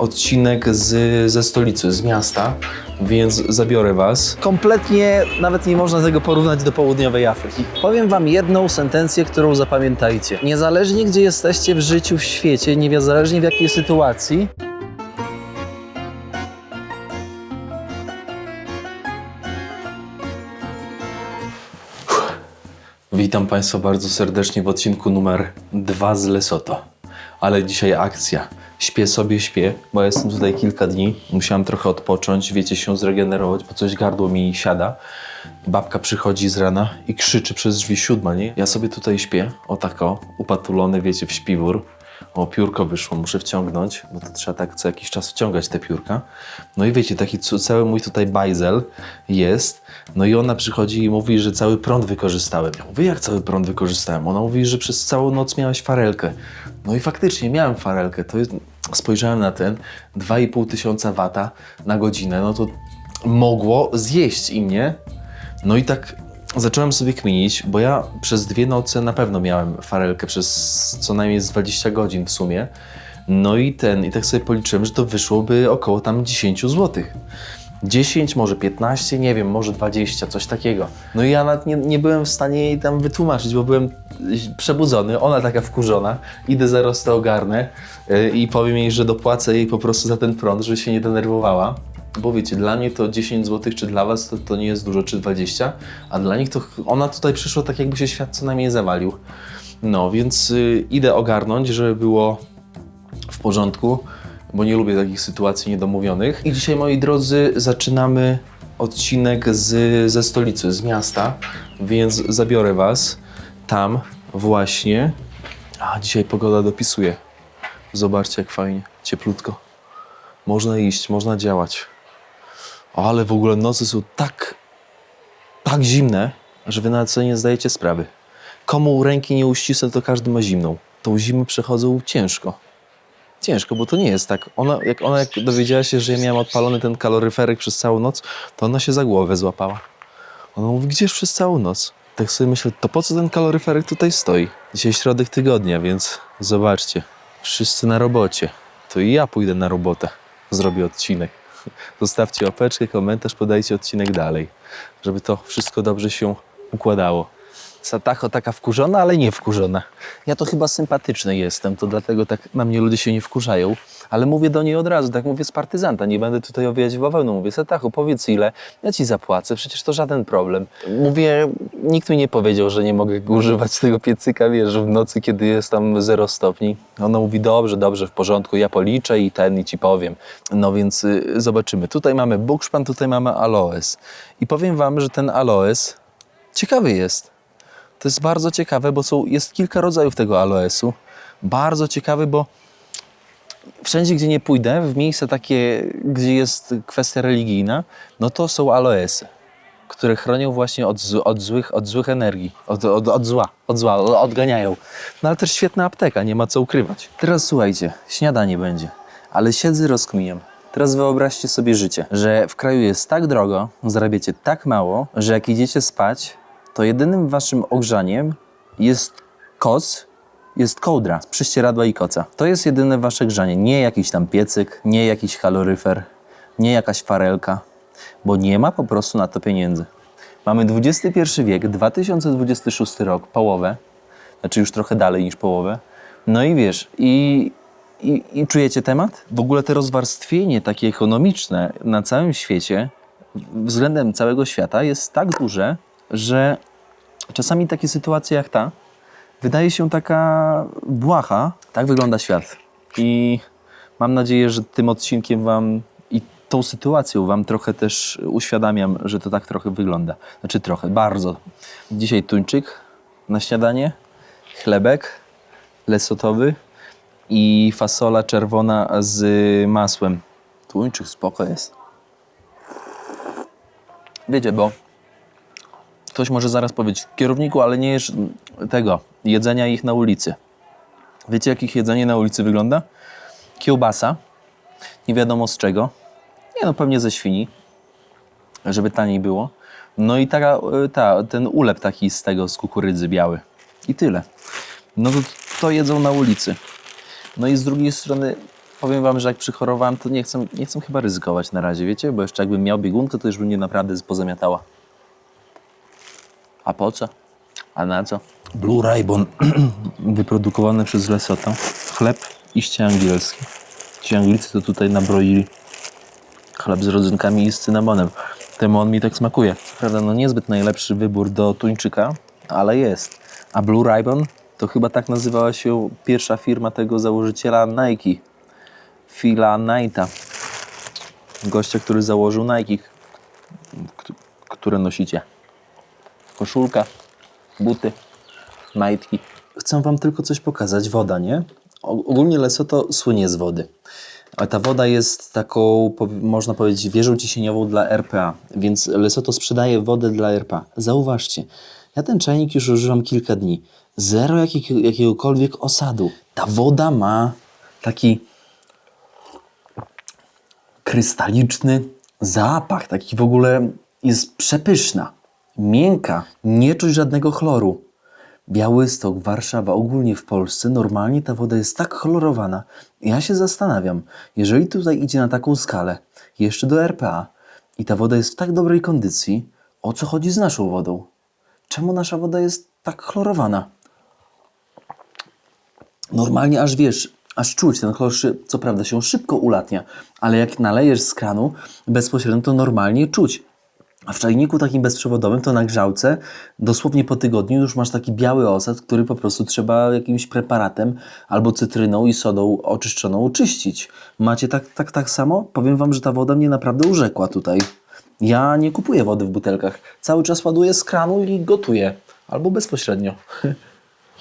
odcinek ze stolicy, z miasta, więc zabiorę was. Kompletnie nawet nie można tego porównać do południowej Afryki. Powiem wam jedną sentencję, którą zapamiętajcie. Niezależnie gdzie jesteście w życiu, w świecie, niezależnie w jakiej sytuacji, Witam Państwa bardzo serdecznie w odcinku numer 2 z Lesotho. Ale dzisiaj akcja. Śpię sobie, bo ja jestem tutaj kilka dni. Musiałem trochę odpocząć, wiecie, się zregenerować, bo coś gardło mi siada. Babka przychodzi z rana i krzyczy przez drzwi 7, nie? Ja sobie tutaj śpię, o tako, upatulony, wiecie, w śpiwór. O, piórko wyszło, muszę wciągnąć, bo to trzeba tak co jakiś czas wciągać te piórka. No i wiecie, taki cały mój tutaj bajzel jest. No i ona przychodzi i mówi, że cały prąd wykorzystałem. Ja mówię, jak cały prąd wykorzystałem? Ona mówi, że przez całą noc miałaś farelkę. No i faktycznie miałem farelkę. To jest, spojrzałem na ten 2500 wata na godzinę, no to mogło zjeść i mnie. No i tak zacząłem sobie kminić, bo ja przez 2 noce na pewno miałem farelkę przez co najmniej z 20 godzin w sumie. No i tak sobie policzyłem, że to wyszłoby około tam 10 zł. 10, może 15, nie wiem, może 20, coś takiego. No i ja nawet nie byłem w stanie jej tam wytłumaczyć, bo byłem przebudzony, ona taka wkurzona. Idę zaraz to ogarnę i powiem jej, że dopłacę jej po prostu za ten prąd, żeby się nie denerwowała. Bo wiecie, dla mnie to 10 zł, czy dla was to nie jest dużo, czy 20, a dla nich to ona tutaj przyszła tak, jakby się świat co najmniej zawalił. No, więc idę ogarnąć, żeby było w porządku, bo nie lubię takich sytuacji niedomówionych. I dzisiaj, moi drodzy, zaczynamy odcinek ze stolicy, z miasta, więc zabiorę was tam właśnie. A dzisiaj pogoda dopisuje. Zobaczcie, jak fajnie, cieplutko. Można iść, można działać. Ale w ogóle noce są tak zimne, że wy nawet sobie nie zdajecie sprawy. Komu ręki nie uścisnę, to każdy ma zimną. Tą zimę przechodzą ciężko. Ciężko, bo to nie jest tak. Jak dowiedziała się, że ja miałem odpalony ten kaloryferek przez całą noc, to ona się za głowę złapała. Ona mówi, gdzież przez całą noc? Tak sobie myślę, to po co ten kaloryferek tutaj stoi? Dzisiaj środek tygodnia, więc zobaczcie. Wszyscy na robocie. To i ja pójdę na robotę. Zrobię odcinek. Zostawcie łapeczkę, komentarz, podajcie odcinek dalej, żeby to wszystko dobrze się układało. Satacho taka wkurzona, ale nie wkurzona. Ja to chyba sympatyczny jestem, to dlatego tak na mnie ludzie się nie wkurzają, ale mówię do niej od razu, tak mówię z partyzanta, nie będę tutaj owijać bawełną. Mówię, Satacho, powiedz ile, ja ci zapłacę, przecież to żaden problem. Mówię, nikt mi nie powiedział, że nie mogę używać tego piecyka, wiesz, w nocy, kiedy jest tam 0 stopni. Ona mówi, dobrze, w porządku, ja policzę i ci powiem. No więc zobaczymy. Tutaj mamy bukszpan, tutaj mamy aloes. I powiem wam, że ten aloes ciekawy jest. To jest bardzo ciekawe, bo jest kilka rodzajów tego aloesu. Bardzo ciekawy, bo wszędzie, gdzie nie pójdę, w miejsca takie, gdzie jest kwestia religijna, no to są aloesy, które chronią właśnie od złych energii, od zła, odganiają. No ale też świetna apteka, nie ma co ukrywać. Teraz słuchajcie, śniadanie będzie, ale siedzę, rozkminiam. Teraz wyobraźcie sobie życie, że w kraju jest tak drogo, zarabiacie tak mało, że jak idziecie spać, to jedynym waszym ogrzaniem jest jest kołdra z prześcieradła i koca. To jest jedyne wasze grzanie, nie jakiś tam piecyk, nie jakiś kaloryfer, nie jakaś farelka, bo nie ma po prostu na to pieniędzy. Mamy XXI wiek, 2026 rok, połowę, znaczy już trochę dalej niż połowę. No i wiesz, i czujecie temat? W ogóle to rozwarstwienie takie ekonomiczne na całym świecie, względem całego świata jest tak duże, że czasami takie sytuacje jak ta wydaje się taka błaha. Tak wygląda świat. I mam nadzieję, że tym odcinkiem wam i tą sytuacją wam trochę też uświadamiam, że to tak trochę wygląda. Znaczy trochę, bardzo. Dzisiaj tuńczyk na śniadanie, chlebek lesothowy i fasola czerwona z masłem. Tuńczyk spoko jest. Wiecie, bo ktoś może zaraz powiedzieć, kierowniku, ale nie jesz tego, jedzenia ich na ulicy. Wiecie, jak ich jedzenie na ulicy wygląda? Kiełbasa, nie wiadomo z czego. Nie no, pewnie ze świni, żeby taniej było. No i ten ulep taki z kukurydzy biały. I tyle. No to jedzą na ulicy. No i z drugiej strony powiem wam, że jak przychorowałem, to nie chcę chyba ryzykować na razie, wiecie? Bo jeszcze jakbym miał biegunkę, to już by mnie naprawdę pozamiatała. A po co? A na co? Blue Ribbon, wyprodukowany przez Lesotho. Chleb iście angielski. Ci Anglicy to tutaj nabroili chleb z rodzynkami i z cynamonem. Temu on mi tak smakuje. Prawda, no niezbyt najlepszy wybór do tuńczyka, ale jest. A Blue Ribbon to chyba tak nazywała się pierwsza firma tego założyciela Nike. Phila Knighta. Gościa, który założył Nike, które nosicie. Koszulka, buty, majtki. Chcę wam tylko coś pokazać. Woda, nie? Ogólnie Lesotho słynie z wody. A ta woda jest taką, można powiedzieć, wieżą ciśnieniową dla RPA. Więc Lesotho sprzedaje wodę dla RPA. Zauważcie, ja ten czajnik już używam kilka dni. Zero jakiegokolwiek osadu. Ta woda ma taki krystaliczny zapach. Taki w ogóle jest przepyszna. Miękka. Nie czuć żadnego chloru. Białystok, Warszawa, ogólnie w Polsce normalnie ta woda jest tak chlorowana. Ja się zastanawiam, jeżeli tutaj idzie na taką skalę, jeszcze do RPA i ta woda jest w tak dobrej kondycji, o co chodzi z naszą wodą? Czemu nasza woda jest tak chlorowana? Normalnie aż wiesz, aż czuć ten chlor, co prawda się szybko ulatnia, ale jak nalejesz z kranu bezpośrednio, to normalnie czuć. A w czajniku takim bezprzewodowym to na grzałce dosłownie po tygodniu już masz taki biały osad, który po prostu trzeba jakimś preparatem albo cytryną i sodą oczyszczoną czyścić. Macie tak samo? Powiem wam, że ta woda mnie naprawdę urzekła tutaj. Ja nie kupuję wody w butelkach. Cały czas ładuję z kranu i gotuję. Albo bezpośrednio.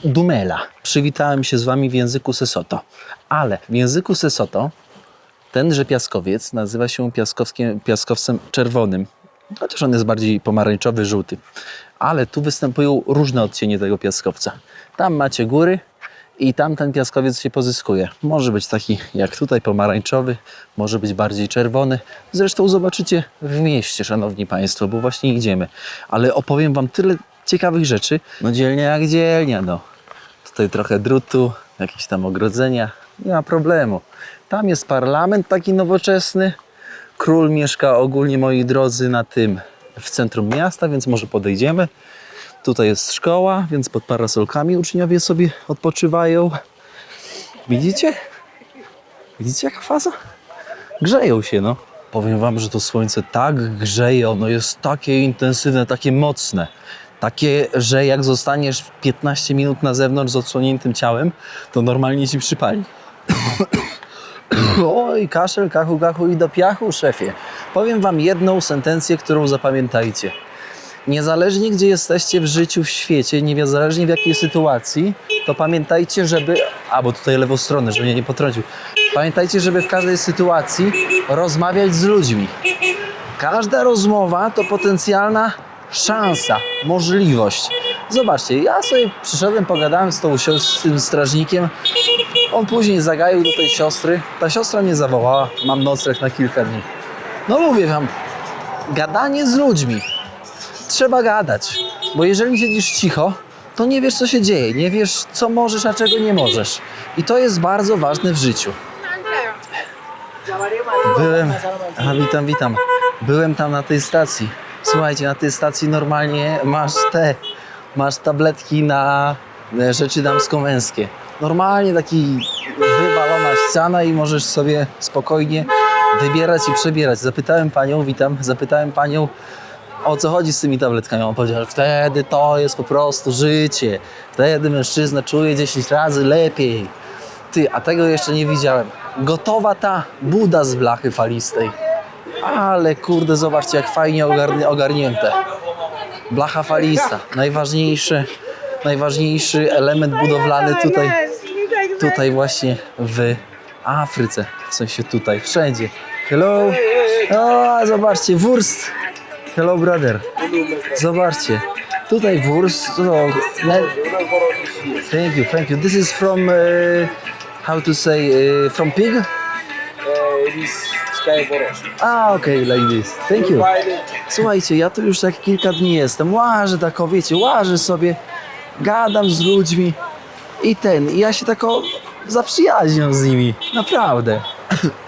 Dumela. Przywitałem się z wami w języku Sesotho. Ale w języku Sesotho tenże piaskowiec nazywa się piaskowcem czerwonym. Chociaż on jest bardziej pomarańczowy, żółty. Ale tu występują różne odcienie tego piaskowca. Tam macie góry i tam ten piaskowiec się pozyskuje. Może być taki jak tutaj, pomarańczowy, może być bardziej czerwony. Zresztą zobaczycie w mieście, szanowni państwo, bo właśnie idziemy. Ale opowiem wam tyle ciekawych rzeczy. No dzielnia jak dzielnia, no. Tutaj trochę drutu, jakieś tam ogrodzenia. Nie ma problemu. Tam jest parlament taki nowoczesny. Król mieszka ogólnie, moi drodzy, w centrum miasta, więc może podejdziemy. Tutaj jest szkoła, więc pod parasolkami uczniowie sobie odpoczywają. Widzicie? Widzicie jaka faza? Grzeją się, no. Powiem wam, że to słońce tak grzeje, ono jest takie intensywne, takie mocne. Takie, że jak zostaniesz 15 minut na zewnątrz z odsłoniętym ciałem, to normalnie ci przypali. Oj, kaszel, kachu i do piachu, szefie. Powiem wam jedną sentencję, którą zapamiętajcie. Niezależnie gdzie jesteście w życiu, w świecie, niezależnie w jakiej sytuacji, to pamiętajcie, żeby... bo tutaj lewą stronę, żeby mnie nie potrącił. Pamiętajcie, żeby w każdej sytuacji rozmawiać z ludźmi. Każda rozmowa to potencjalna szansa, możliwość. Zobaczcie, ja sobie przyszedłem, pogadałem z tym strażnikiem. On później zagaił do tej siostry. Ta siostra mnie zawołała. Mam nocleg na kilka dni. No mówię wam, gadanie z ludźmi. Trzeba gadać. Bo jeżeli siedzisz cicho, to nie wiesz, co się dzieje. Nie wiesz, co możesz, a czego nie możesz. I to jest bardzo ważne w życiu. Witam. Byłem tam na tej stacji. Słuchajcie, na tej stacji normalnie masz tabletki na rzeczy damsko-męskie. Normalnie taki wywalona ściana i możesz sobie spokojnie wybierać i przebierać. Zapytałem panią, o co chodzi z tymi tabletkami. On powiedział, że wtedy to jest po prostu życie. Wtedy mężczyzna czuje 10 razy lepiej. A tego jeszcze nie widziałem. Gotowa ta buda z blachy falistej. Ale kurde, zobaczcie jak fajnie ogarnięte. Blacha falista. Najważniejszy element budowlany tutaj właśnie w Afryce. W sensie tutaj, wszędzie. Hello. O, zobaczcie, wurst. Hello, brother. Zobaczcie. Tutaj wurst. Thank you. This is from, how to say, from pig? Okay, like this. Thank you. Słuchajcie, ja tu już tak kilka dni jestem. Łażę sobie, gadam z ludźmi i ja się tak zaprzyjaźniam z nimi. Naprawdę.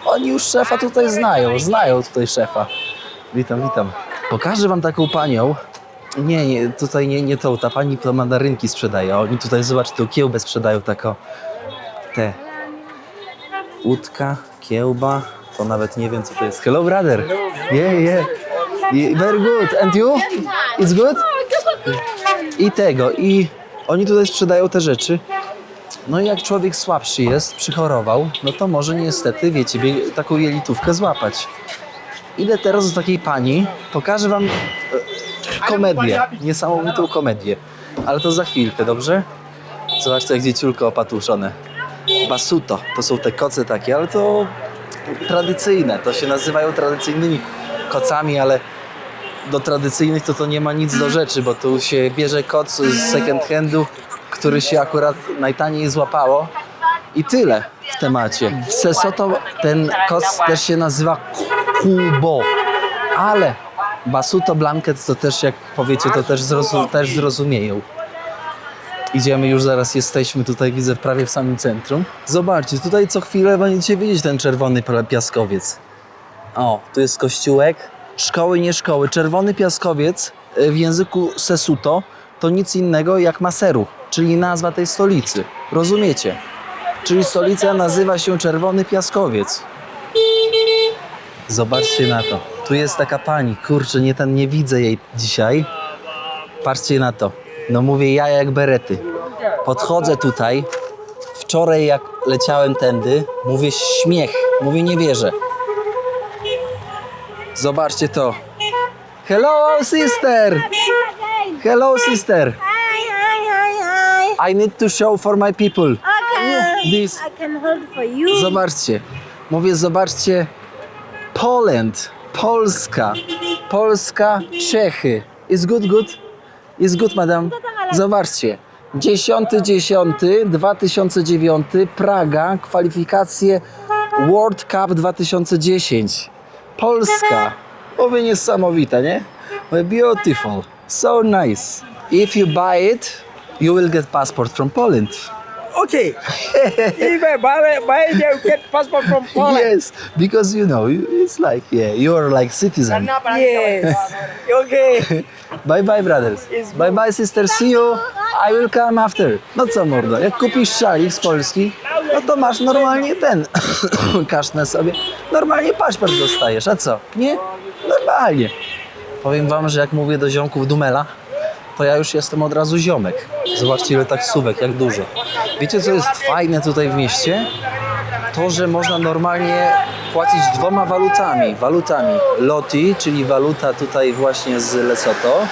Oni już szefa tutaj znają tutaj szefa. Witam. Pokażę wam taką panią. Nie, tutaj nie tą, ta pani to mandarynki sprzedaje. A oni tutaj, zobacz, tą kiełbę sprzedają taką. Te. Łódka, kiełba, to nawet nie wiem co to jest. Hello brother. Yeah. Very good. And you? It's good? I tego, i oni tutaj sprzedają te rzeczy. No i jak człowiek słabszy jest, przychorował, no to może niestety, wiecie, taką jelitówkę złapać. Idę teraz do takiej pani, pokażę wam komedię, niesamowitą komedię. Ale to za chwilkę, dobrze? Zobaczcie, jak dzieciulko opatuszone. Basuto, to są te koce takie, ale to tradycyjne, to się nazywają tradycyjnymi kocami, ale do tradycyjnych to nie ma nic do rzeczy, bo tu się bierze koc z second handu, który się akurat najtaniej złapało i tyle w temacie. W Sesotho ten koc też się nazywa kubo, ale Basuto Blanket to też, jak powiecie, to też zrozumieją. Idziemy, już zaraz jesteśmy tutaj, widzę, prawie w samym centrum. Zobaczcie, tutaj co chwilę będziecie widzieć ten czerwony piaskowiec. O, tu jest kościółek. Szkoły, nie szkoły. Czerwony piaskowiec w języku Sesotho to nic innego jak Maseru, czyli nazwa tej stolicy. Rozumiecie? Czyli stolica nazywa się Czerwony Piaskowiec. Zobaczcie na to. Tu jest taka pani. Kurczę, nie widzę jej dzisiaj. Patrzcie na to. No mówię, ja jak berety. Podchodzę tutaj. Wczoraj jak leciałem tędy, mówię śmiech. Mówię, nie wierzę. Zobaczcie to. Hello sister! Hello sister! I need to show for my people. This. I can hold for you. Zobaczcie. Mówię, zobaczcie. Poland. Polska, Czechy. Is good? Is good, madam? Zobaczcie. 10.10.2009 Praga, kwalifikacje World Cup 2010. Polska. Mówię, niesamowita, nie? Mówię, beautiful. So nice. If you buy it, you will get passport from Poland. Okay. If I buy it, you get passport from Poland. Yes, because it's like, you are like citizen. Yes. Okay. Bye bye brothers. Bye bye sister, see you. I will come after. No co mordo, jak kupisz szalik z Polski, no to masz normalnie ten, kasznę sobie, normalnie paszport dostajesz, a co? Nie? Normalnie. Powiem wam, że jak mówię do ziomków Dumela, to ja już jestem od razu ziomek. Zobaczcie, ile taksówek, jak dużo. Wiecie, co jest fajne tutaj w mieście? To, że można normalnie płacić dwoma walutami. Loti, czyli waluta tutaj właśnie z Lesotho,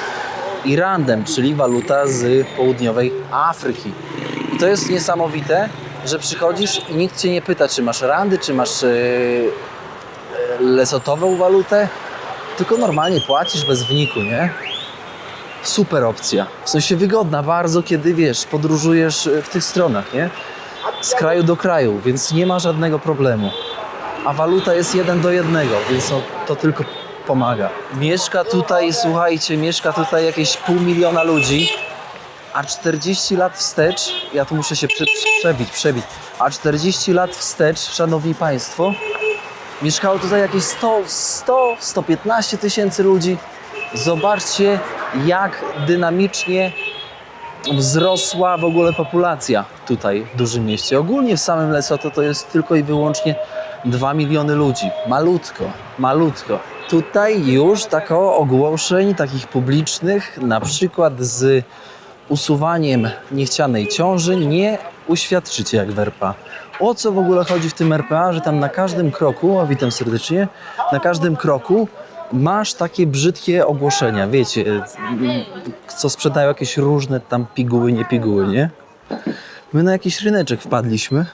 i randem, czyli waluta z południowej Afryki. I to jest niesamowite, że przychodzisz i nikt cię nie pyta, czy masz randy, czy masz lesotową walutę, tylko normalnie płacisz bez wniku, nie? Super opcja. W sensie wygodna bardzo, kiedy wiesz, podróżujesz w tych stronach, nie? Z kraju do kraju, więc nie ma żadnego problemu. A waluta jest 1:1, więc to tylko pomaga. Mieszka tutaj, słuchajcie, jakieś 500 000 ludzi, a 40 lat wstecz, ja tu muszę się przebić, a 40 lat wstecz, szanowni państwo, mieszkało tutaj jakieś 115 tysięcy ludzi. Zobaczcie, jak dynamicznie wzrosła w ogóle populacja tutaj w dużym mieście. Ogólnie w samym Lesotho to jest tylko i wyłącznie 2 miliony ludzi. Malutko. Tutaj już tako ogłoszeń takich publicznych, na przykład z usuwaniem niechcianej ciąży, nie uświadczycie jak w RPA. O co w ogóle chodzi w tym RPA, że tam na każdym kroku, witam serdecznie, na każdym kroku masz takie brzydkie ogłoszenia, wiecie, co sprzedają jakieś różne tam piguły, nie piguły, nie? My na jakiś ryneczek wpadliśmy.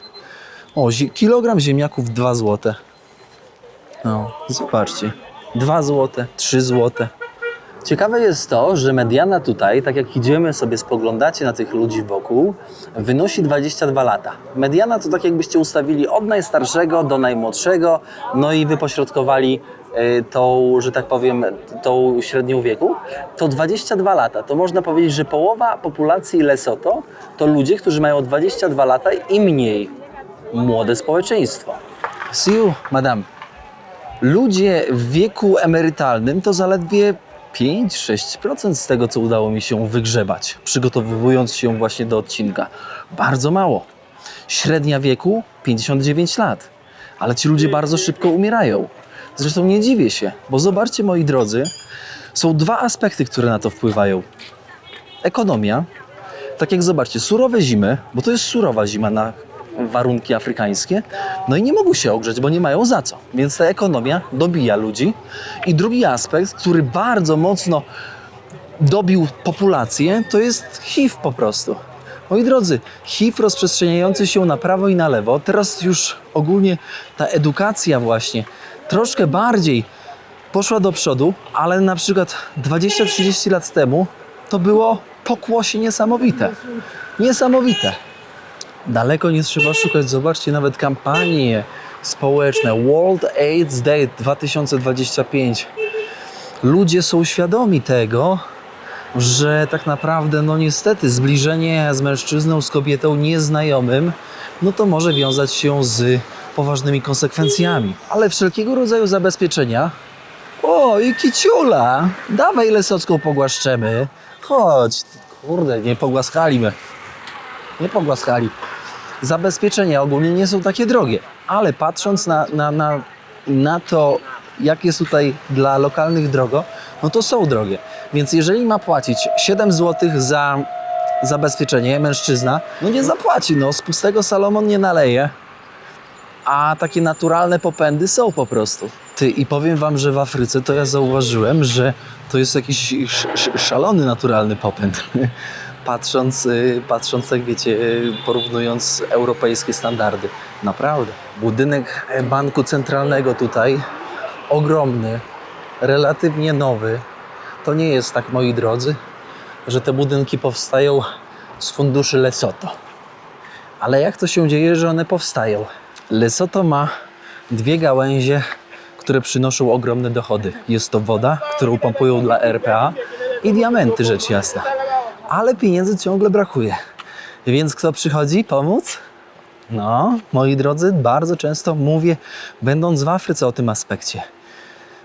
O, kilogram ziemniaków 2 zł. No, zobaczcie. 2 zł, 3 zł. Ciekawe jest to, że mediana tutaj, tak jak idziemy sobie spoglądacie na tych ludzi wokół, wynosi 22 lata. Mediana to tak jakbyście ustawili od najstarszego do najmłodszego, no i wypośrodkowali tą, że tak powiem, tą średnią wieku, to 22 lata. To można powiedzieć, że połowa populacji Lesotho to ludzie, którzy mają 22 lata i mniej. Młode społeczeństwo. See you, madam. Ludzie w wieku emerytalnym to zaledwie 5-6% z tego, co udało mi się wygrzebać, przygotowując się właśnie do odcinka. Bardzo mało. Średnia wieku 59 lat. Ale ci ludzie bardzo szybko umierają. Zresztą nie dziwię się, bo zobaczcie, moi drodzy, są dwa aspekty, które na to wpływają. Ekonomia. Tak jak zobaczcie, surowe zimy, bo to jest surowa zima na warunki afrykańskie, no i nie mogą się ogrzeć, bo nie mają za co. Więc ta ekonomia dobija ludzi. I drugi aspekt, który bardzo mocno dobił populację, to jest HIV po prostu. Moi drodzy, HIV rozprzestrzeniający się na prawo i na lewo, teraz już ogólnie ta edukacja właśnie troszkę bardziej poszła do przodu, ale na przykład 20-30 lat temu to było pokłosie niesamowite. Niesamowite. Daleko nie trzeba szukać, zobaczcie, nawet kampanie społeczne. World AIDS Day 2025. Ludzie są świadomi tego, że tak naprawdę, no niestety, zbliżenie z mężczyzną, z kobietą nieznajomym, no to może wiązać się z poważnymi konsekwencjami. Ale wszelkiego rodzaju zabezpieczenia. O, i kiciula! Dawaj Lesocką pogłaszczemy. Chodź. Kurde, nie pogłaskali mnie. Nie pogłaskali. Zabezpieczenia ogólnie nie są takie drogie, ale patrząc na to, jak jest tutaj dla lokalnych drogo, no to są drogie. Więc jeżeli ma płacić 7 zł za zabezpieczenie mężczyzna, no nie zapłaci, no z pustego Salomon nie naleje. A takie naturalne popędy są po prostu. I powiem wam, że w Afryce to ja zauważyłem, że to jest jakiś szalony naturalny popęd. Patrząc, tak wiecie, porównując europejskie standardy. Naprawdę. Budynek banku centralnego tutaj, ogromny, relatywnie nowy. To nie jest tak, moi drodzy, że te budynki powstają z funduszy Lesotho. Ale jak to się dzieje, że one powstają? Lesotho ma dwie gałęzie, które przynoszą ogromne dochody. Jest to woda, którą pompują dla RPA i diamenty, rzecz jasna. Ale pieniędzy ciągle brakuje. Więc kto przychodzi pomóc? No, moi drodzy, bardzo często mówię, będąc w Afryce, o tym aspekcie.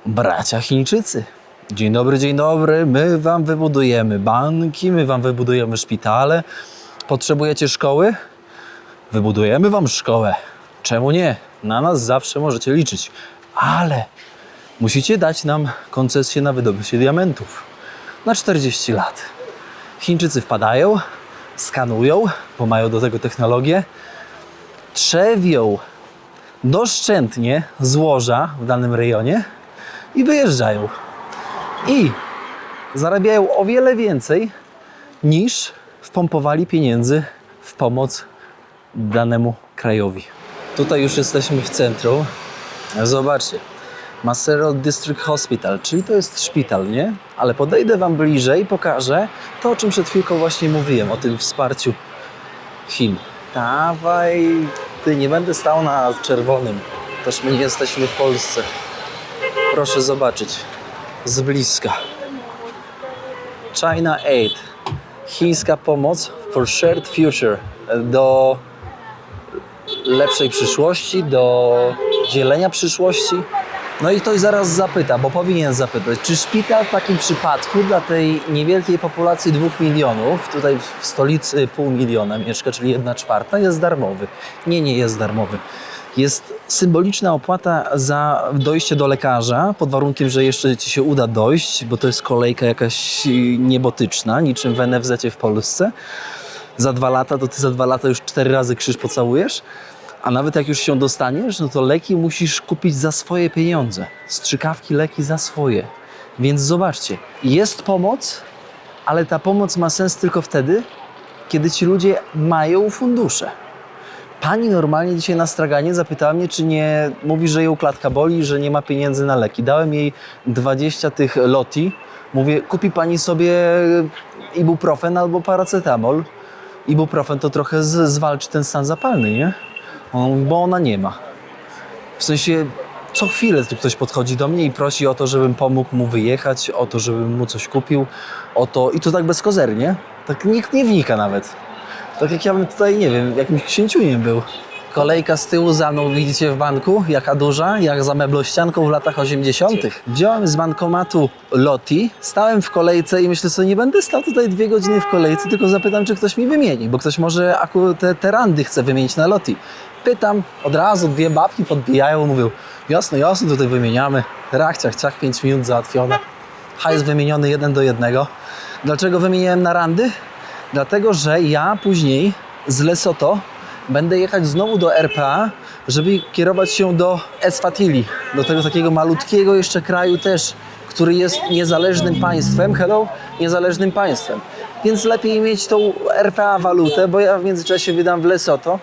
Bracia Chińczycy. Dzień dobry, my wam wybudujemy banki, my wam wybudujemy szpitale. Potrzebujecie szkoły? Wybudujemy wam szkołę. Czemu nie? Na nas zawsze możecie liczyć. Ale musicie dać nam koncesję na wydobycie diamentów. Na 40 lat. Chińczycy wpadają, skanują, bo mają do tego technologię, trzewią doszczętnie złoża w danym rejonie i wyjeżdżają. I zarabiają o wiele więcej niż wpompowali pieniędzy w pomoc danemu krajowi. Tutaj już jesteśmy w centrum. Zobaczcie. Maseru District Hospital, czyli to jest szpital, nie? Ale podejdę wam bliżej i pokażę to, o czym przed chwilką właśnie mówiłem, o tym wsparciu Chin. Dawaj, ty, nie będę stał na czerwonym. Też my nie jesteśmy w Polsce. Proszę zobaczyć z bliska. China Aid. Chińska pomoc for shared future. Do lepszej przyszłości, do dzielenia przyszłości. No i ktoś zaraz zapyta, bo powinien zapytać, czy szpital w takim przypadku dla tej niewielkiej populacji 2 milionów, tutaj w stolicy 500 000 mieszka, czyli 1/4, jest darmowy. Nie jest darmowy. Jest symboliczna opłata za dojście do lekarza, pod warunkiem, że jeszcze ci się uda dojść, bo to jest kolejka jakaś niebotyczna, niczym w NFZ-cie w Polsce. Za 2 lata, to ty za 2 lata już 4 razy krzyż pocałujesz. A nawet jak już się dostaniesz, no to leki musisz kupić za swoje pieniądze. Strzykawki, leki za swoje. Więc zobaczcie, jest pomoc, ale ta pomoc ma sens tylko wtedy, kiedy ci ludzie mają fundusze. Pani normalnie dzisiaj na straganie zapytała mnie, czy nie mówi, że ją klatka boli, że nie ma pieniędzy na leki. Dałem jej 20 tych loti. Mówię, kupi pani sobie ibuprofen albo paracetamol. Ibuprofen to trochę zwalczy ten stan zapalny, nie? On mówi, bo ona nie ma. W sensie co chwilę tu ktoś podchodzi do mnie i prosi o to, żebym pomógł mu wyjechać, o to, żebym mu coś kupił, o to i to tak bezkozernie. Tak nikt nie wnika nawet. Tak jak ja bym tutaj, nie wiem, jakimś księciuniem był. Kolejka z tyłu za mną, widzicie w banku, jaka duża, jak za meblościanką w latach 80. Wziąłem z bankomatu Loti, stałem w kolejce i myślę sobie, nie będę stał tutaj 2 godziny w kolejce, tylko zapytam, czy ktoś mi wymieni, bo ktoś może akurat te randy chce wymienić na Loti. Pytam, od razu 2 babki podbijają, mówią, jasno, jasno, tutaj wymieniamy. Ciach, 5 minut załatwione. Hajs wymieniony 1 do 1. Dlaczego wymieniłem na randy? Dlatego, że ja później z Lesotho będę jechać znowu do RPA, żeby kierować się do Eswatini, do tego takiego malutkiego jeszcze kraju też, który jest niezależnym państwem, niezależnym państwem. Więc lepiej mieć tą RPA walutę, bo ja w międzyczasie wydam w Lesotho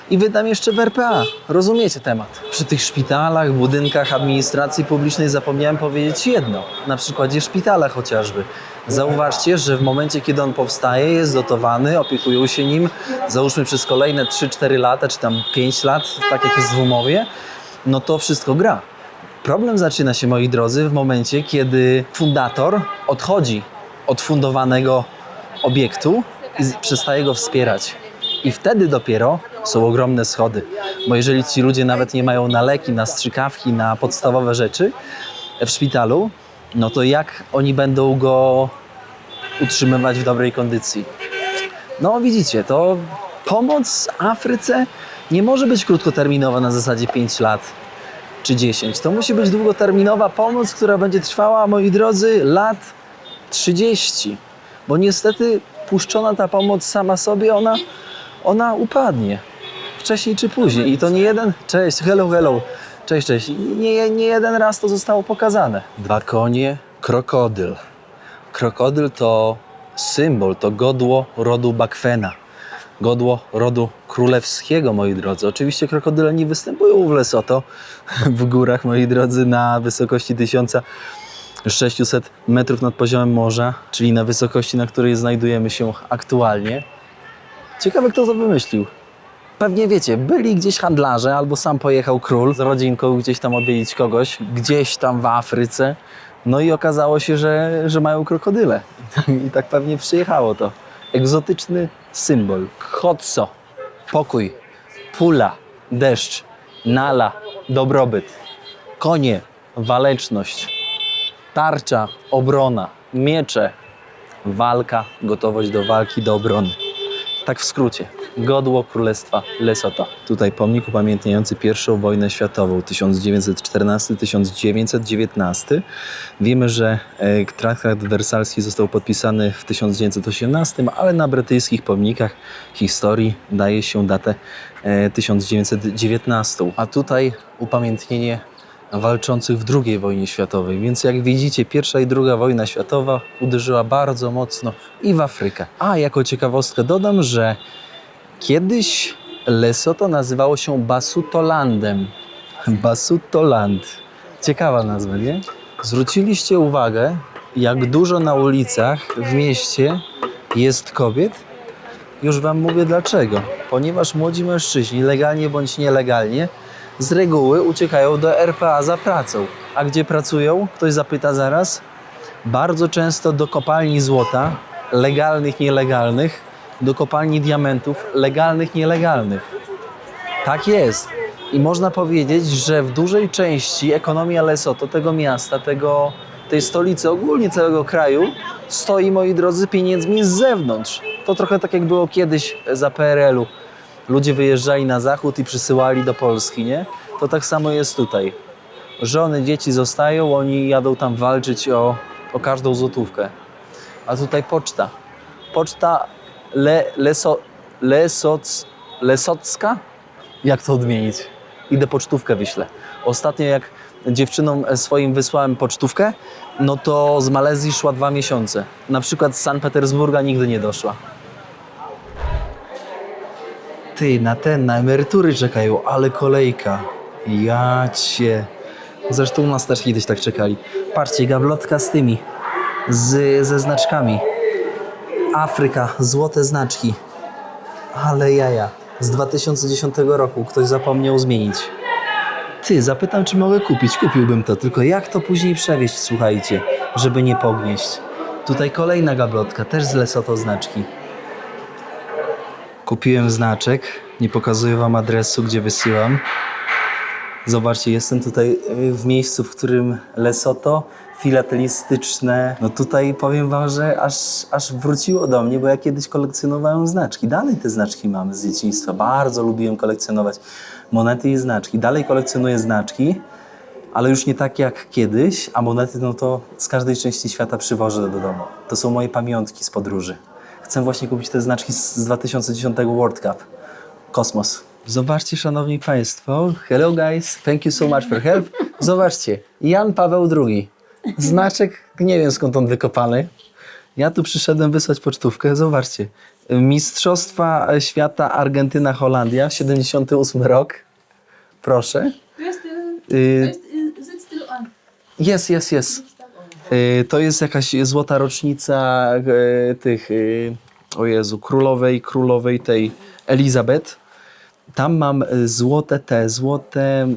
i wydam jeszcze w RPA. Rozumiecie temat? Przy tych szpitalach, budynkach administracji publicznej zapomniałem powiedzieć jedno. Na przykładzie szpitala chociażby. Zauważcie, że w momencie, kiedy on powstaje, jest dotowany, opiekują się nim, załóżmy przez kolejne 3-4 lata, czy tam 5 lat, tak jak jest w umowie, no to wszystko gra. Problem zaczyna się, moi drodzy, w momencie, kiedy fundator odchodzi od fundowanego obiektu i przestaje go wspierać. I wtedy dopiero są ogromne schody. Bo jeżeli ci ludzie nawet nie mają na leki, na strzykawki, na podstawowe rzeczy w szpitalu, no to jak oni będą go utrzymywać w dobrej kondycji? No widzicie, to pomoc Afryce nie może być krótkoterminowa na zasadzie 5 lat czy 10. To musi być długoterminowa pomoc, która będzie trwała, moi drodzy, lat 30. Bo niestety puszczona ta pomoc sama sobie, ona upadnie. Wcześniej czy później. I to nie jeden... Cześć, hello. Cześć. Nie jeden raz to zostało pokazane. 2 konie, krokodyl. Krokodyl to symbol, to godło rodu Bakwena. Godło rodu królewskiego, moi drodzy. Oczywiście krokodyle nie występują w Lesotho, w górach, moi drodzy, na wysokości 1600 metrów nad poziomem morza, czyli na wysokości, na której znajdujemy się aktualnie. Ciekawe, kto to wymyślił. Pewnie wiecie, byli gdzieś handlarze, albo sam pojechał król z rodzinką gdzieś tam odwiedzić kogoś, gdzieś tam w Afryce. No i okazało się, że mają krokodyle. I tak pewnie przyjechało to. Egzotyczny symbol. Khotso, pokój, pula, deszcz, nala, dobrobyt, konie, waleczność, tarcza, obrona, miecze, walka, gotowość do walki, do obrony. Tak w skrócie. Godło Królestwa Lesotho. Tutaj pomnik upamiętniający I wojnę światową 1914-1919. Wiemy, że traktat wersalski został podpisany w 1918, ale na brytyjskich pomnikach historii daje się datę 1919. A tutaj upamiętnienie walczących w II wojnie światowej. Więc jak widzicie, I i II wojna światowa uderzyła bardzo mocno i w Afrykę. A jako ciekawostkę dodam, że kiedyś Lesotho nazywało się Basutolandem. Basutoland. Ciekawa nazwa, nie? Zwróciliście uwagę, jak dużo na ulicach w mieście jest kobiet? Już wam mówię dlaczego. Ponieważ młodzi mężczyźni, legalnie bądź nielegalnie, z reguły uciekają do RPA za pracą. A gdzie pracują? Ktoś zapyta zaraz. Bardzo często do kopalni złota, legalnych, nielegalnych, do kopalni diamentów, legalnych, nielegalnych. Tak jest. I można powiedzieć, że w dużej części ekonomia Lesotho, tego miasta, tej stolicy, ogólnie całego kraju, stoi, moi drodzy, pieniędzmi z zewnątrz. To trochę tak jak było kiedyś za PRL-u. Ludzie wyjeżdżali na zachód i przysyłali do Polski, nie? To tak samo jest tutaj. Żony, dzieci zostają, oni jadą tam walczyć o każdą złotówkę. A tutaj poczta. Poczta lesocka? Jak to odmienić? Idę pocztówkę wyślę. Ostatnio jak dziewczynom swoim wysłałem pocztówkę, no to z Malezji szła 2 miesiące. Na przykład z Sankt Petersburga nigdy nie doszła. Ty, na emerytury czekają, ale kolejka. Ja cię. Zresztą u nas też kiedyś tak czekali. Patrzcie, gablotka z tymi. Ze znaczkami. Afryka, złote znaczki. Ale jaja. Z 2010 roku ktoś zapomniał zmienić. Ty, zapytam, czy mogę kupić. Kupiłbym to, tylko jak to później przewieźć, słuchajcie, żeby nie pognieść. Tutaj kolejna gablotka, też z Lesotho znaczki. Kupiłem znaczek. Nie pokazuję wam adresu, gdzie wysyłam. Zobaczcie, jestem tutaj w miejscu, w którym Lesotho, filatelistyczne. No tutaj powiem wam, że aż wróciło do mnie, bo ja kiedyś kolekcjonowałem znaczki. Dalej te znaczki mamy z dzieciństwa. Bardzo lubiłem kolekcjonować monety i znaczki. Dalej kolekcjonuję znaczki, ale już nie tak jak kiedyś, a monety no to z każdej części świata przywożę do domu. To są moje pamiątki z podróży. Chcę właśnie kupić te znaczki z 2010 World Cup. Kosmos. Zobaczcie, szanowni państwo. Hello guys, thank you so much for help. Zobaczcie, Jan Paweł II. Znaczek, nie wiem skąd on wykopany. Ja tu przyszedłem wysłać pocztówkę. Zobaczcie. Mistrzostwa Świata Argentyna-Holandia, 78 rok. Proszę. Is it still on? Jest. To jest jakaś złota rocznica tych, o Jezu, królowej tej Elizabeth. Tam mam złote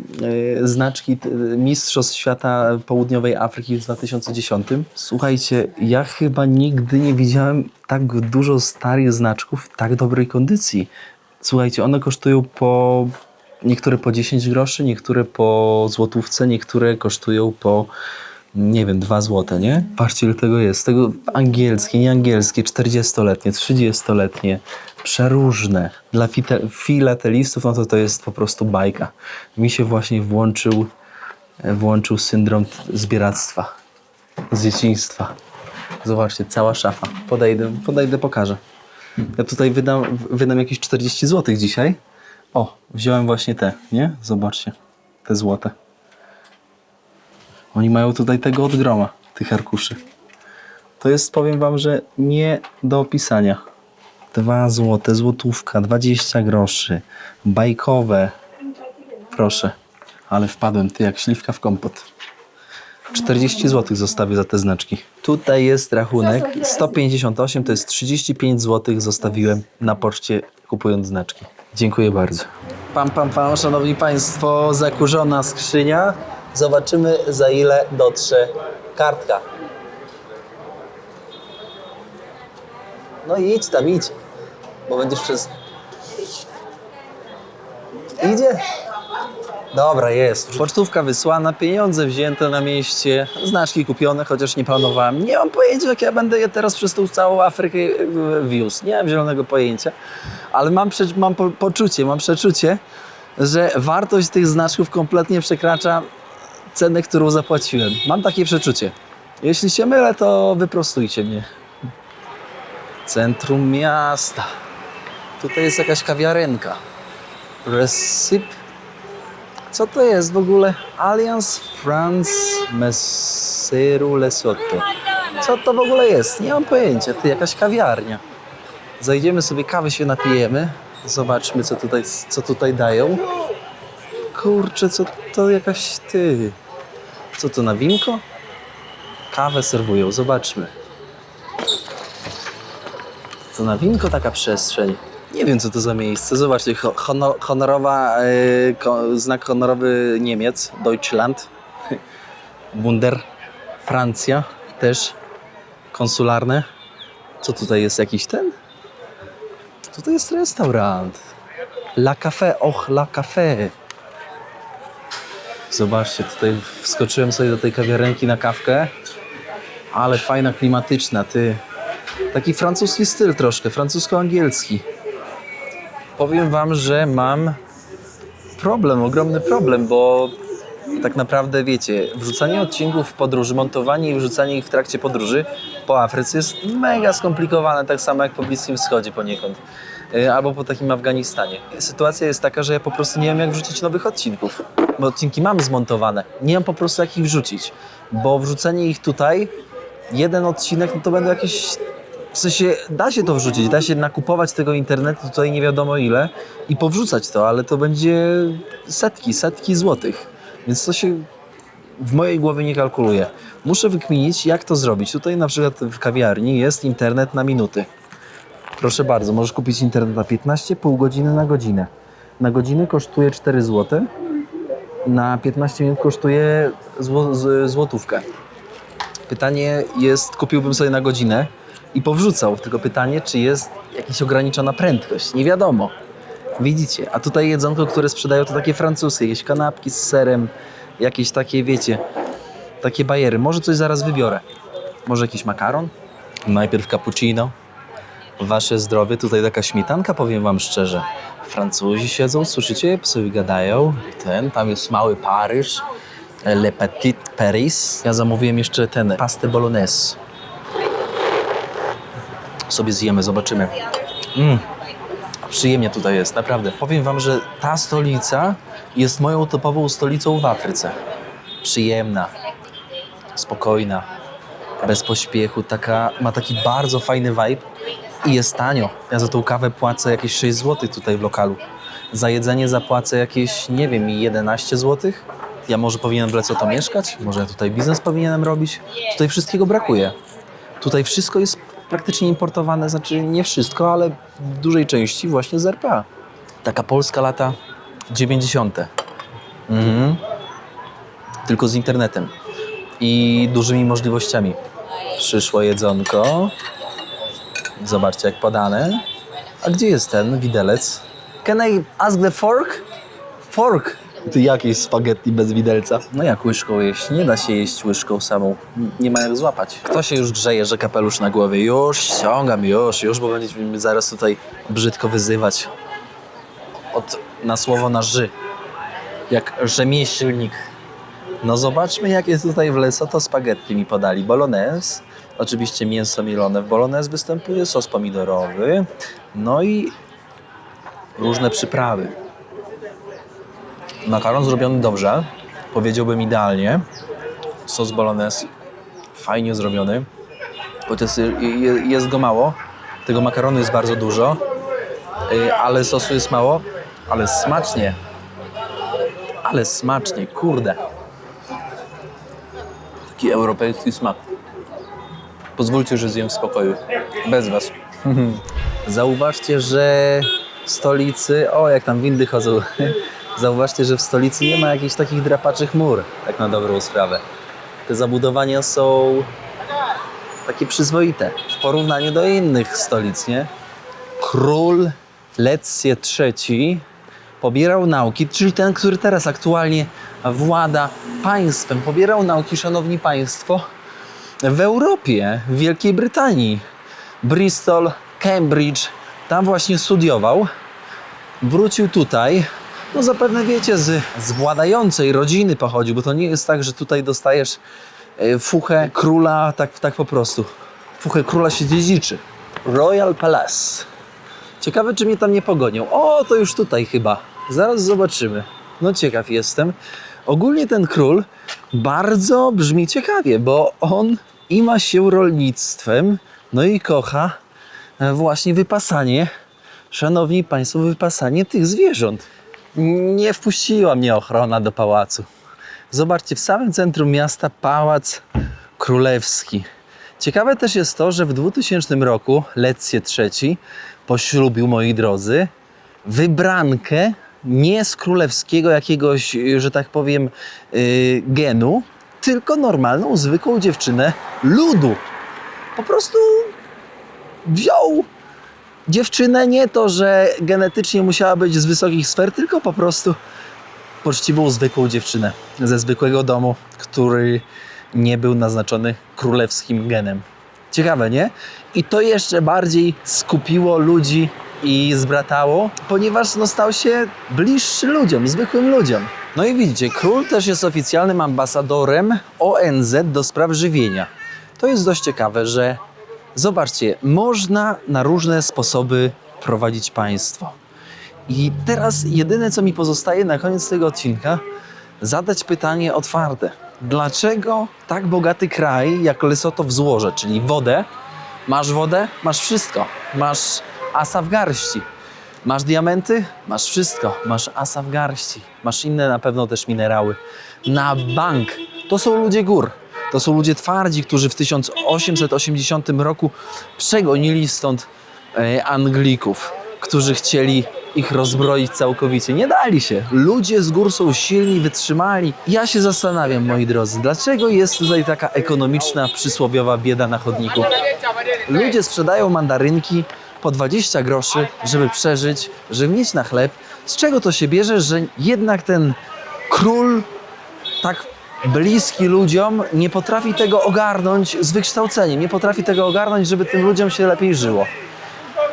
znaczki Mistrzostw Świata Południowej Afryki w 2010. Słuchajcie, ja chyba nigdy nie widziałem tak dużo starych znaczków w tak dobrej kondycji. Słuchajcie, one kosztują niektóre po 10 groszy, niektóre po złotówce, niektóre kosztują po, nie wiem, 2 złote, nie? Patrzcie, ile tego jest. Tego angielskie, nieangielskie, 40-letnie, 30-letnie, przeróżne. Dla filatelistów, no to jest po prostu bajka. Mi się właśnie włączył syndrom zbieractwa z dzieciństwa. Zobaczcie, cała szafa. Podejdę, pokażę. Ja tutaj wydam jakieś 40 zł dzisiaj. O, wziąłem właśnie te, nie? Zobaczcie, te złote. Oni mają tutaj tego od groma, tych arkuszy. To jest, powiem wam, że nie do opisania. 2 złote, złotówka, 20 groszy, bajkowe. Proszę, ale wpadłem, ty jak śliwka w kompot. 40 zł zostawię za te znaczki. Tutaj jest rachunek, 158, to jest 35 zł zostawiłem na poczcie, kupując znaczki. Dziękuję bardzo. Pam, szanowni państwo, zakurzona skrzynia. Zobaczymy, za ile dotrze kartka. No i idź, bo będziesz przez... Idzie? Dobra, jest. Pocztówka wysłana, pieniądze wzięte na mieście, znaczki kupione, chociaż nie planowałem. Nie mam pojęcia, jak ja będę je teraz przez tą całą Afrykę wiózł. Nie mam zielonego pojęcia, ale mam przeczucie, że wartość tych znaczków kompletnie przekracza cenę, którą zapłaciłem. Mam takie przeczucie. Jeśli się mylę, to wyprostujcie mnie. Centrum miasta. Tutaj jest jakaś kawiarenka. Recip. Co to jest w ogóle? Alliance France Messeru Lesotho. Co to w ogóle jest? Nie mam pojęcia. Ty, jakaś kawiarnia. Zajdziemy sobie, kawy się napijemy. Zobaczmy, co tutaj dają. Kurczę, co to jakaś ty... Co to, na winko? Kawę serwują, zobaczmy. To na winko taka przestrzeń. Nie wiem, co to za miejsce. Zobaczcie, znak honorowy Niemiec, Deutschland. Wunder, Francja, też konsularne. Co tutaj jest, jakiś ten? Tutaj jest restaurant. La Café, La Café. Zobaczcie, tutaj wskoczyłem sobie do tej kawiarenki na kawkę. Ale fajna, klimatyczna, ty. Taki francuski styl troszkę, francusko-angielski. Powiem wam, że mam ogromny problem, bo tak naprawdę wiecie, wrzucanie odcinków w podróży, montowanie i wrzucanie ich w trakcie podróży po Afryce jest mega skomplikowane, tak samo jak po Bliskim Wschodzie poniekąd. Albo po takim Afganistanie. Sytuacja jest taka, że ja po prostu nie wiem, jak wrzucić nowych odcinków. Bo odcinki mam zmontowane, nie mam po prostu jak ich wrzucić. Bo wrzucenie ich tutaj, jeden odcinek, no to będą jakieś... W sensie, da się to wrzucić, da się nakupować tego internetu tutaj nie wiadomo ile i powrzucać to, ale to będzie setki złotych. Więc to się w mojej głowie nie kalkuluje. Muszę wykminić, jak to zrobić. Tutaj na przykład w kawiarni jest internet na minuty. Proszę bardzo, możesz kupić internet na 15, pół godziny na godzinę. Na godzinę kosztuje 4 zł, na 15 minut kosztuje złotówkę. Pytanie jest, kupiłbym sobie na godzinę, i powrzucał. Tylko pytanie, czy jest jakaś ograniczona prędkość. Nie wiadomo. Widzicie? A tutaj jedzonko, które sprzedają, to takie francuskie. Jakieś kanapki z serem, jakieś takie, wiecie, takie bajery. Może coś zaraz wybiorę. Może jakiś makaron? Najpierw cappuccino. Wasze zdrowie. Tutaj taka śmietanka, powiem wam szczerze. Francuzi siedzą, słyszycie? Sobie gadają. Tam jest mały Paryż. Le Petit Paris. Ja zamówiłem jeszcze pastę bolognese. Sobie zjemy, zobaczymy. Przyjemnie tutaj jest, naprawdę. Powiem wam, że ta stolica jest moją topową stolicą w Afryce. Przyjemna, spokojna, bez pośpiechu, ma taki bardzo fajny vibe i jest tanio. Ja za tą kawę płacę jakieś 6 zł tutaj w lokalu. Za jedzenie zapłacę jakieś, nie wiem, 11 zł. Ja może powinienem w Lesoto mieszkać? Może ja tutaj biznes powinienem robić? Tutaj wszystkiego brakuje. Tutaj wszystko jest praktycznie importowane, znaczy nie wszystko, ale w dużej części właśnie z RPA. Taka Polska lata 90. Tylko z internetem i dużymi możliwościami. Przyszło jedzonko. Zobaczcie, jak podane. A gdzie jest ten widelec? Can I ask the fork? Fork! Ty jakieś spaghetti bez widelca. No jak łyżką jeść? Nie da się jeść łyżką samą. Nie ma jak złapać. Kto się już grzeje, że kapelusz na głowie? Już ściągam, już, bo będziecie mnie zaraz tutaj brzydko wyzywać. Na słowo na ży. Jak rzemieślnik. No zobaczmy, jakie tutaj w Lesoto spaghetti mi podali. Bolognese. Oczywiście mięso mielone w bolognese występuje, sos pomidorowy. No i różne przyprawy. Makaron zrobiony dobrze, powiedziałbym idealnie. Sos bolognese fajnie zrobiony, chociaż jest go mało. Tego makaronu jest bardzo dużo, ale sosu jest mało, ale smacznie. Ale smacznie, kurde. Taki europejski smak. Pozwólcie, że zjem w spokoju, bez was. Zauważcie, że w stolicy, jak tam windy chodzą. Zauważcie, że w stolicy nie ma jakichś takich drapaczych mur, tak na dobrą sprawę. Te zabudowania są takie przyzwoite w porównaniu do innych stolic, nie? Król Lecję III pobierał nauki, czyli ten, który teraz aktualnie włada państwem, pobierał nauki, szanowni państwo, w Europie, w Wielkiej Brytanii. Bristol, Cambridge, tam właśnie studiował. Wrócił tutaj. No zapewne wiecie, z władającej rodziny pochodził, bo to nie jest tak, że tutaj dostajesz fuchę króla tak po prostu. Fuchę króla się dziedziczy. Royal Palace. Ciekawe, czy mnie tam nie pogonią. To już tutaj chyba. Zaraz zobaczymy. No ciekaw jestem. Ogólnie ten król bardzo brzmi ciekawie, bo on ima się rolnictwem, no i kocha właśnie wypasanie, szanowni państwo, wypasanie tych zwierząt. Nie wpuściła mnie ochrona do pałacu. Zobaczcie, w samym centrum miasta Pałac Królewski. Ciekawe też jest to, że w 2000 roku Lecję III poślubił, moi drodzy, wybrankę nie z królewskiego jakiegoś, że tak powiem, genu, tylko normalną, zwykłą dziewczynę ludu. Po prostu wziął dziewczynę, nie to, że genetycznie musiała być z wysokich sfer, tylko po prostu poczciwą, zwykłą dziewczynę ze zwykłego domu, który nie był naznaczony królewskim genem. Ciekawe, nie? I to jeszcze bardziej skupiło ludzi i zbratało, ponieważ stał się bliższy ludziom, zwykłym ludziom. No i widzicie, król też jest oficjalnym ambasadorem ONZ do spraw żywienia. To jest dość ciekawe, że zobaczcie, można na różne sposoby prowadzić państwo. I teraz jedyne, co mi pozostaje na koniec tego odcinka, zadać pytanie otwarte. Dlaczego tak bogaty kraj jak Lesoto w złoże, czyli wodę, masz wszystko. Masz asa w garści. Masz diamenty? Masz wszystko. Masz asa w garści. Masz inne na pewno też minerały. Na bank. To są ludzie gór. To są ludzie twardzi, którzy w 1880 roku przegonili stąd Anglików, którzy chcieli ich rozbroić całkowicie. Nie dali się. Ludzie z gór są silni, wytrzymali. Ja się zastanawiam, moi drodzy, dlaczego jest tutaj taka ekonomiczna, przysłowiowa bieda na chodniku. Ludzie sprzedają mandarynki po 20 groszy, żeby przeżyć, żeby mieć na chleb. Z czego to się bierze, że jednak ten król tak bliski ludziom nie potrafi tego ogarnąć z wykształceniem, nie potrafi tego ogarnąć, żeby tym ludziom się lepiej żyło.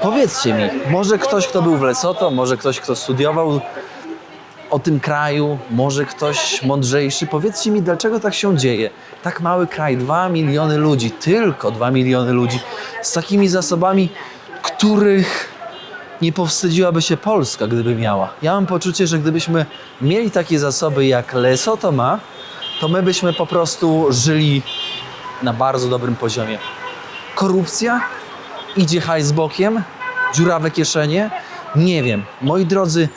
Powiedzcie mi, może ktoś, kto był w Lesotho, może ktoś, kto studiował o tym kraju, może ktoś mądrzejszy, powiedzcie mi, dlaczego tak się dzieje. Tak mały kraj, 2 miliony ludzi, tylko 2 miliony ludzi, z takimi zasobami, których nie powstydziłaby się Polska, gdyby miała. Ja mam poczucie, że gdybyśmy mieli takie zasoby, jak Lesotho ma, to my byśmy po prostu żyli na bardzo dobrym poziomie. Korupcja? Idzie hajs bokiem? Dziurawe kieszenie? Nie wiem. Moi drodzy,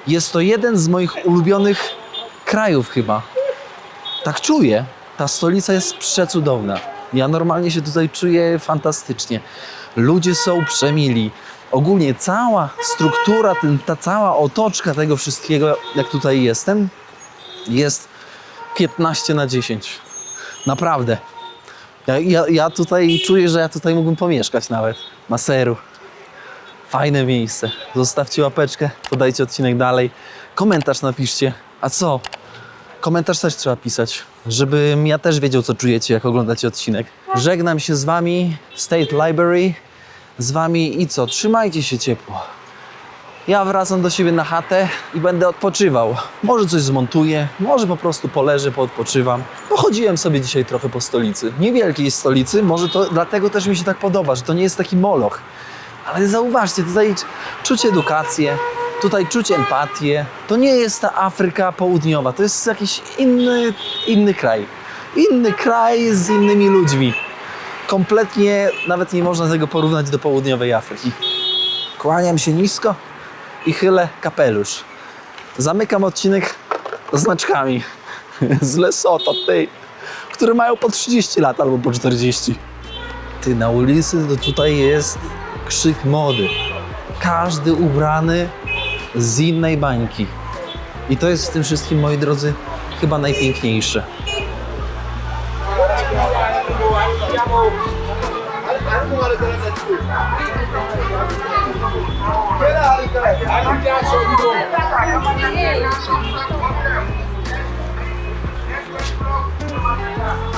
jest to jeden z moich ulubionych krajów chyba. Tak czuję. Ta stolica jest przecudowna. Ja normalnie się tutaj czuję fantastycznie. Ludzie są przemili. Ogólnie cała struktura, ta cała otoczka tego wszystkiego, jak tutaj jestem, jest 15/10. Naprawdę. Ja tutaj czuję, że ja tutaj mógłbym pomieszkać nawet. Na seru. Fajne miejsce. Zostawcie łapeczkę, podajcie odcinek dalej. Komentarz napiszcie. A co? Komentarz też trzeba pisać, żebym ja też wiedział, co czujecie, jak oglądacie odcinek. Żegnam się z wami, State Library. Z wami i co? Trzymajcie się ciepło. Ja wracam do siebie na chatę i będę odpoczywał. Może coś zmontuję, może po prostu poleżę, poodpoczywam. Pochodziłem sobie dzisiaj trochę po stolicy. Niewielkiej stolicy, może to dlatego też mi się tak podoba, że to nie jest taki moloch. Ale zauważcie, tutaj czuć edukację, tutaj czuć empatię. To nie jest ta Afryka Południowa, to jest jakiś inny kraj. Inny kraj z innymi ludźmi. Kompletnie nawet nie można tego porównać do południowej Afryki. Kłaniam się nisko i chylę kapelusz. Zamykam odcinek znaczkami z Lesotho, które mają po 30 lat albo po 40. Na ulicy to tutaj jest krzyk mody. Każdy ubrany z innej bańki. I to jest w tym wszystkim, moi drodzy, chyba najpiękniejsze. Yeah.